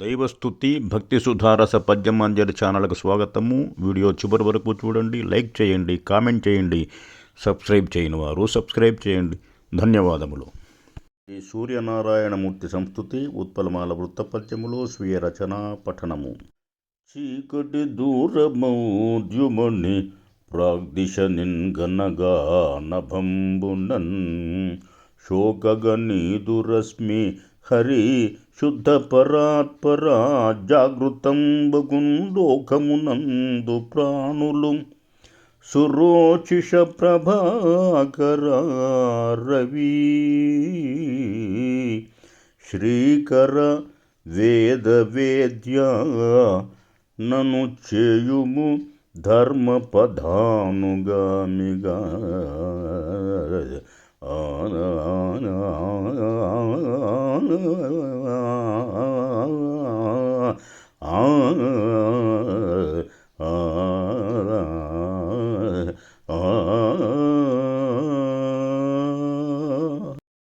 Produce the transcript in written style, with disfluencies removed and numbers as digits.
దైవస్తుతి భక్తి సుధారస పద్యమంజరి ఛానల్కు స్వాగతము. వీడియో చివరి వరకు చూడండి, లైక్ చేయండి, కామెంట్ చేయండి. సబ్స్క్రైబ్ చేయని వారు సబ్స్క్రైబ్ చేయండి. ధన్యవాదములు. శ్రీ సూర్యనారాయణమూర్తి సంస్తుతి ఉత్పలమాల వృత్తపద్యములో స్వీయ రచన పఠనము. చీకటి దూరమౌద్యుమని ప్రాగ్దిశ నిన్గనగా నభంబునన్ శోకగనీదురశ్మి హరి శుద్ధ పరాత్పరా జాగృతం బగుంలోకమునందు ప్రాణులు సురోచిష ప్రభాకర రవి శ్రీకర వేద వేద్య నను చేయుము ధర్మ పదానుగామిగా